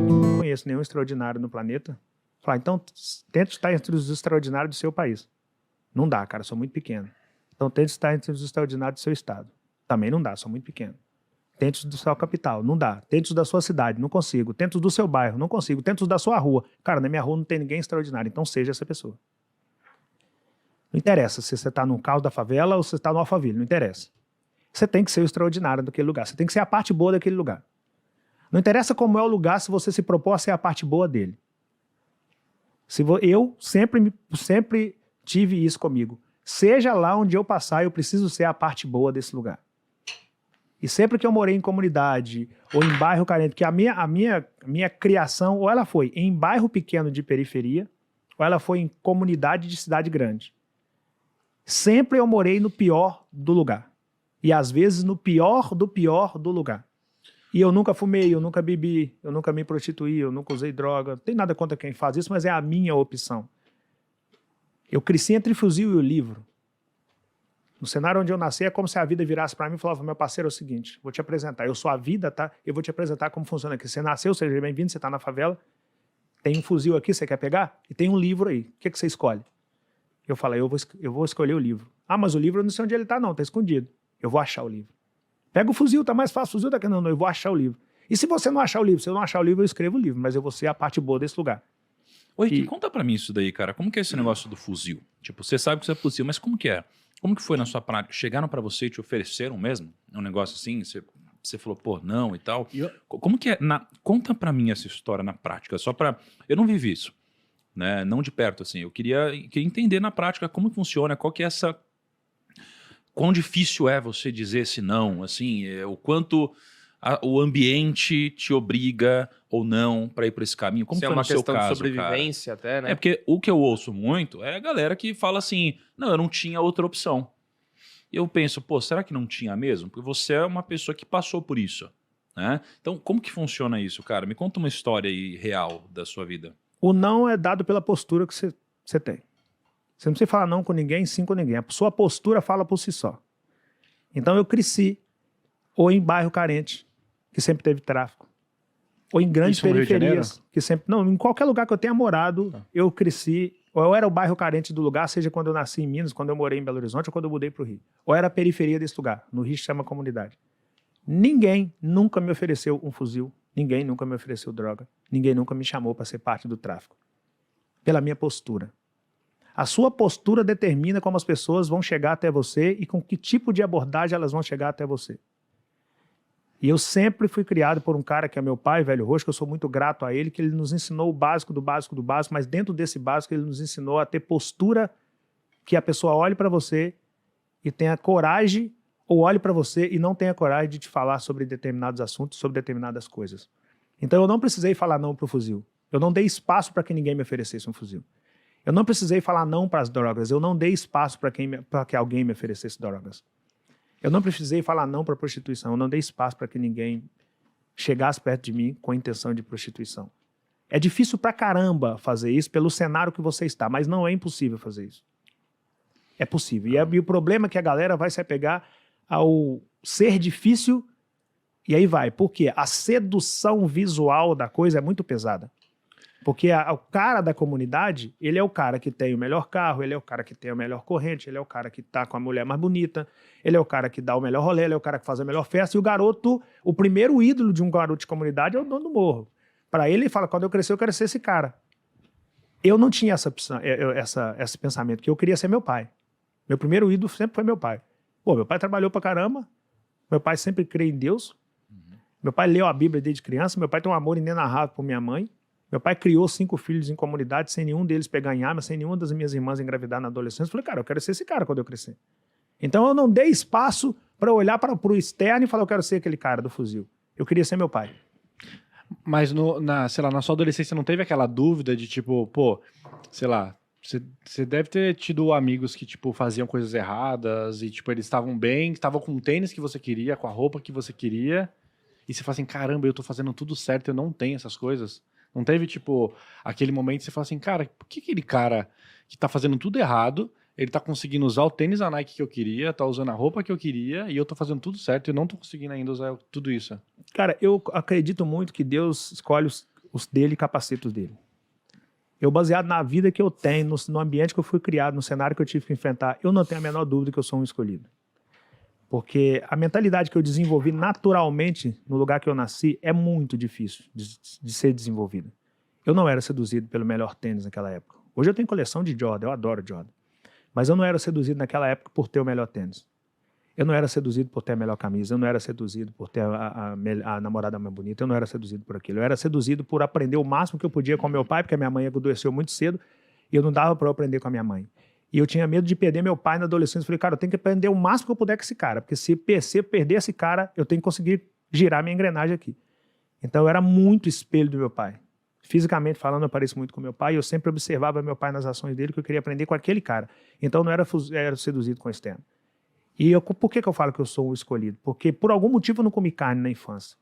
Não conheço nenhum extraordinário no planeta. Falar, então, tente estar entre os extraordinários do seu país. Não dá, cara, sou muito pequeno. Então, tente estar entre os extraordinários do seu estado. Também não dá, sou muito pequeno. Tente os da sua capital, não dá. Tente os da sua cidade, não consigo. Tente os do seu bairro, não consigo. Tente os da sua rua. Cara, na minha rua não tem ninguém extraordinário, então seja essa pessoa. Não interessa se você está num caos da favela ou se você está no Alphaville, não interessa. Você tem que ser o extraordinário daquele lugar. Você tem que ser a parte boa daquele lugar. Não interessa como é o lugar se você se propor a ser a parte boa dele. Eu sempre tive isso comigo. Seja lá onde eu passar, eu preciso ser a parte boa desse lugar. E sempre que eu morei em comunidade ou em bairro carente, porque a minha criação, ou ela foi em bairro pequeno de periferia, ou ela foi em comunidade de cidade grande. Sempre eu morei no pior do lugar. E às vezes no pior do lugar. E eu nunca fumei, eu nunca bebi, eu nunca me prostituí, eu nunca usei droga. Não tem nada contra quem faz isso, mas é a minha opção. Eu cresci entre o fuzil e o livro. No cenário onde eu nasci, é como se a vida virasse para mim e falava, meu parceiro, é o seguinte, vou te apresentar, eu sou a vida, tá? Eu vou te apresentar como funciona aqui. Você nasceu, seja bem-vindo, você está na favela, tem um fuzil aqui, você quer pegar? E tem um livro aí, o que você escolhe? Eu falei, eu vou escolher o livro. Ah, mas o livro eu não sei onde ele está não, está escondido. Eu vou achar o livro. Pega o fuzil, tá mais fácil, o fuzil daqui. Não, eu vou achar o livro. E se você não achar o livro? Se eu não achar o livro, eu escrevo o livro, mas eu vou ser a parte boa desse lugar. Oi, conta pra mim isso daí, cara. Como que é esse negócio do fuzil? Tipo, você sabe que isso é fuzil, mas como que é? Como que foi na sua prática? Chegaram pra você e te ofereceram mesmo? Um negócio assim? Você falou, pô, não e tal? Como que é? Conta pra mim essa história na prática, só pra... Eu não vivi isso, né? Não de perto, assim. Eu queria entender na prática como funciona, qual que é essa... Quão difícil é você dizer esse não, assim, o quanto o ambiente te obriga ou não para ir por esse caminho. Como foi no seu caso, é uma questão de sobrevivência, cara? até, né? É porque o que eu ouço muito é a galera que fala assim, não, eu não tinha outra opção. E eu penso, pô, será que não tinha mesmo? Porque você é uma pessoa que passou por isso, né? Então, como que funciona isso, cara? Me conta uma história aí real da sua vida. O não é dado pela postura que você tem. Você não precisa falar não com ninguém, sim com ninguém. A sua postura fala por si só. Então eu cresci ou em bairro carente, que sempre teve tráfico, ou em grandes periferias, que sempre... Não, em qualquer lugar que eu tenha morado, eu cresci, ou eu era o bairro carente do lugar, seja quando eu nasci em Minas, quando eu morei em Belo Horizonte, ou quando eu mudei para o Rio. Ou era a periferia desse lugar. No Rio se chama comunidade. Ninguém nunca me ofereceu um fuzil, ninguém nunca me ofereceu droga, ninguém nunca me chamou para ser parte do tráfico. Pela minha postura. A sua postura determina como as pessoas vão chegar até você e com que tipo de abordagem elas vão chegar até você. E eu sempre fui criado por um cara que é meu pai, Velho Roxo, que eu sou muito grato a ele, que ele nos ensinou o básico do básico do básico, mas dentro desse básico ele nos ensinou a ter postura que a pessoa olhe para você e tenha coragem, ou olhe para você e não tenha coragem de te falar sobre determinados assuntos, sobre determinadas coisas. Então eu não precisei falar não para o fuzil. Eu não dei espaço para que ninguém me oferecesse um fuzil. Eu não precisei falar não para as drogas, eu não dei espaço para que alguém me oferecesse drogas. Eu não precisei falar não para a prostituição, eu não dei espaço para que ninguém chegasse perto de mim com a intenção de prostituição. É difícil pra caramba fazer isso pelo cenário que você está, mas não é impossível fazer isso. É possível. E o problema é que a galera vai se apegar ao ser difícil e aí vai. Por quê? A sedução visual da coisa é muito pesada. Porque o cara da comunidade, ele é o cara que tem o melhor carro, ele é o cara que tem a melhor corrente, ele é o cara que tá com a mulher mais bonita, ele é o cara que dá o melhor rolê, ele é o cara que faz a melhor festa, e o garoto, o primeiro ídolo de um garoto de comunidade é o dono do morro. Para ele, ele fala, quando eu crescer, eu quero ser esse cara. Eu não tinha esse pensamento, que eu queria ser meu pai. Meu primeiro ídolo sempre foi meu pai. Pô, meu pai trabalhou pra caramba, meu pai sempre crê em Deus, meu pai leu a Bíblia desde criança, meu pai tem um amor inenarrável por minha mãe. Meu pai criou 5 filhos em comunidade, sem nenhum deles pegar em arma, sem nenhuma das minhas irmãs engravidar na adolescência. Eu falei, cara, eu quero ser esse cara quando eu crescer. Então eu não dei espaço para olhar para o externo e falar, eu quero ser aquele cara do fuzil. Eu queria ser meu pai. Mas, sei lá, na sua adolescência não teve aquela dúvida de tipo, pô, sei lá, você deve ter tido amigos que, tipo, faziam coisas erradas e, tipo, eles estavam bem, estavam com o tênis que você queria, com a roupa que você queria, e você fala assim, caramba, eu tô fazendo tudo certo, eu não tenho essas coisas. Não teve, tipo, aquele momento que você fala assim, cara, por que aquele cara que tá fazendo tudo errado, ele tá conseguindo usar o tênis da Nike que eu queria, tá usando a roupa que eu queria, e eu tô fazendo tudo certo e não tô conseguindo ainda usar tudo isso. Cara, eu acredito muito que Deus escolhe os dele e capacita os dele. Eu, baseado na vida que eu tenho, no ambiente que eu fui criado, no cenário que eu tive que enfrentar, eu não tenho a menor dúvida que eu sou um escolhido. Porque a mentalidade que eu desenvolvi naturalmente no lugar que eu nasci é muito difícil de ser desenvolvida. Eu não era seduzido pelo melhor tênis naquela época. Hoje eu tenho coleção de Jordan, eu adoro Jordan. Mas eu não era seduzido naquela época por ter o melhor tênis. Eu não era seduzido por ter a melhor camisa, eu não era seduzido por ter a namorada mais bonita, eu não era seduzido por aquilo. Eu era seduzido por aprender o máximo que eu podia com meu pai, porque a minha mãe adoeceu muito cedo e eu não dava para eu aprender com a minha mãe. E eu tinha medo de perder meu pai na adolescência. Eu falei, cara, eu tenho que aprender o máximo que eu puder com esse cara, porque se perder esse cara, eu tenho que conseguir girar minha engrenagem aqui. Então eu era muito espelho do meu pai. Fisicamente falando, eu pareço muito com meu pai e eu sempre observava meu pai nas ações dele, que eu queria aprender com aquele cara. Então eu não era seduzido com o externo. E por que eu falo que eu sou o escolhido? Porque por algum motivo eu não comi carne na infância.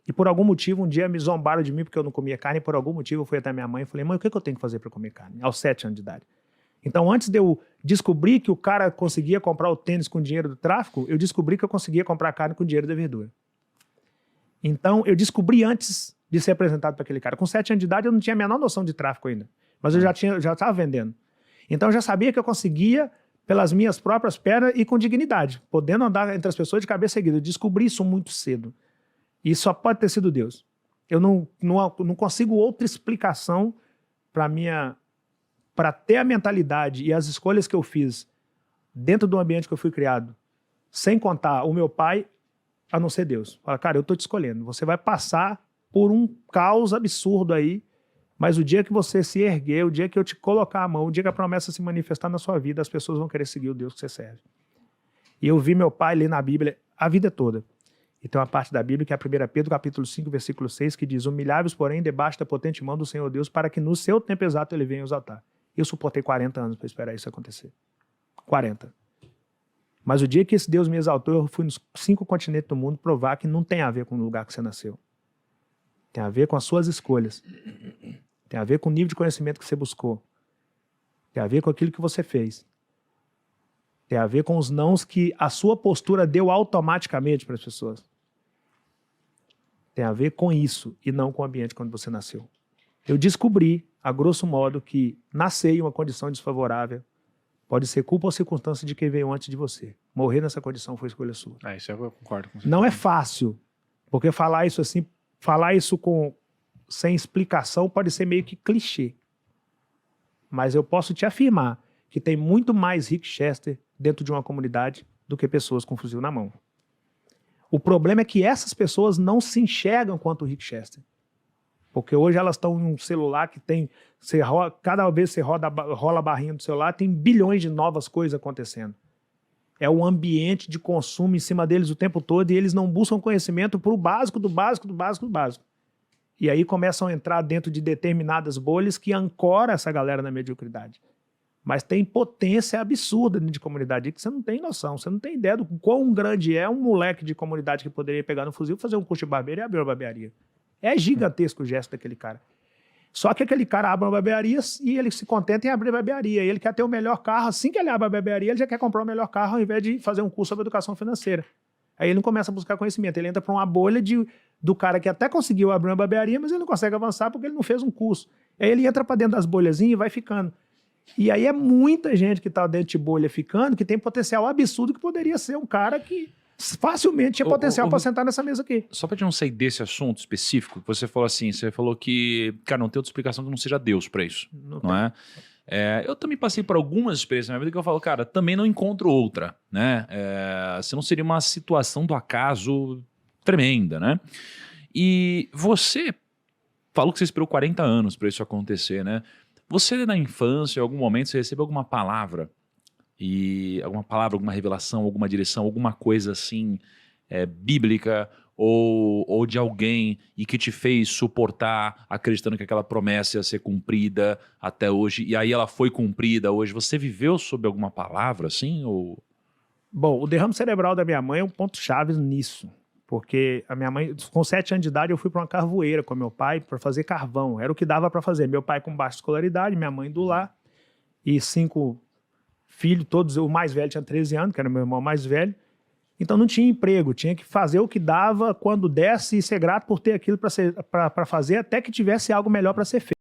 E por algum motivo um dia me zombaram de mim porque eu não comia carne e por algum motivo eu fui até minha mãe e falei, mãe, o que eu tenho que fazer para comer carne? Aos 7 anos de idade. Então antes de eu descobrir que o cara conseguia comprar o tênis com dinheiro do tráfico, eu descobri que eu conseguia comprar carne com dinheiro da verdura. Então eu descobri antes de ser apresentado para aquele cara. Com 7 anos de idade eu não tinha a menor noção de tráfico ainda. Mas eu já estava vendendo. Então eu já sabia que eu conseguia pelas minhas próprias pernas e com dignidade, podendo andar entre as pessoas de cabeça erguida. Eu descobri isso muito cedo. E só pode ter sido Deus. Eu não consigo outra explicação para ter a mentalidade e as escolhas que eu fiz dentro do ambiente que eu fui criado, sem contar o meu pai, a não ser Deus. Fala, cara, eu estou te escolhendo. Você vai passar por um caos absurdo aí, mas o dia que você se erguer, o dia que eu te colocar a mão, o dia que a promessa se manifestar na sua vida, as pessoas vão querer seguir o Deus que você serve. E eu vi meu pai ler na Bíblia a vida toda. E tem uma parte da Bíblia que é a 1 Pedro, capítulo 5, versículo 6, que diz, humilhai-vos, porém, debaixo da potente mão do Senhor Deus, para que no seu tempo exato ele venha exaltar. Eu suportei 40 anos para esperar isso acontecer. 40. Mas o dia que esse Deus me exaltou, eu fui nos 5 continentes do mundo provar que não tem a ver com o lugar que você nasceu. Tem a ver com as suas escolhas. Tem a ver com o nível de conhecimento que você buscou. Tem a ver com aquilo que você fez. Tem a ver com os nãos que a sua postura deu automaticamente para as pessoas. Tem a ver com isso e não com o ambiente quando você nasceu. Eu descobri, a grosso modo, que nascer em uma condição desfavorável pode ser culpa ou circunstância de quem veio antes de você. Morrer nessa condição foi escolha sua. Isso eu concordo com você. Não é fácil, porque falar isso sem explicação pode ser meio que clichê. Mas eu posso te afirmar que tem muito mais Rick Chester dentro de uma comunidade do que pessoas com fuzil na mão. O problema é que essas pessoas não se enxergam quanto o Rick Chester. Porque hoje elas estão em um celular que tem... cada vez que você rola a barrinha do celular, tem bilhões de novas coisas acontecendo. É um ambiente de consumo em cima deles o tempo todo e eles não buscam conhecimento para o básico, do básico, do básico, do básico. E aí começam a entrar dentro de determinadas bolhas que ancoram essa galera na mediocridade. Mas tem potência absurda de comunidade que você não tem noção, você não tem ideia do quão grande é um moleque de comunidade que poderia pegar no fuzil, fazer um curso de barbeiro e abrir uma barbearia. É gigantesco o gesto daquele cara. Só que aquele cara abre uma barbearia e ele se contenta em abrir a barbearia. Ele quer ter o melhor carro. Assim que ele abre a barbearia, ele já quer comprar o melhor carro ao invés de fazer um curso sobre educação financeira. Aí ele não começa a buscar conhecimento. Ele entra para uma bolha do cara que até conseguiu abrir uma barbearia, mas ele não consegue avançar porque ele não fez um curso. Aí ele entra para dentro das bolhazinhas e vai ficando. E aí é muita gente que está dentro de bolha ficando, que tem potencial absurdo, que poderia ser um cara que facilmente tinha potencial para sentar nessa mesa aqui. Só para te não sair desse assunto específico, você falou assim, você falou que, cara, não tem outra explicação que não seja Deus para isso, não é? Eu também passei por algumas experiências na minha vida que eu falo, cara, também não encontro outra, né? Se não seria uma situação do acaso tremenda, né? E você falou que você esperou 40 anos para isso acontecer, né? Você na infância, em algum momento, você recebeu alguma palavra, alguma revelação, alguma direção, alguma coisa assim, bíblica ou de alguém e que te fez suportar acreditando que aquela promessa ia ser cumprida até hoje, e aí ela foi cumprida hoje. Você viveu sob alguma palavra assim? Ou... Bom, o derrame cerebral da minha mãe é um ponto-chave nisso. Porque a minha mãe, com 7 anos de idade, eu fui para uma carvoeira com meu pai para fazer carvão. Era o que dava para fazer. Meu pai com baixa escolaridade, minha mãe do lar e 5 filho, todos, o mais velho tinha 13 anos, que era meu irmão mais velho. Então não tinha emprego, tinha que fazer o que dava quando desse e ser grato por ter aquilo para fazer até que tivesse algo melhor para ser feito.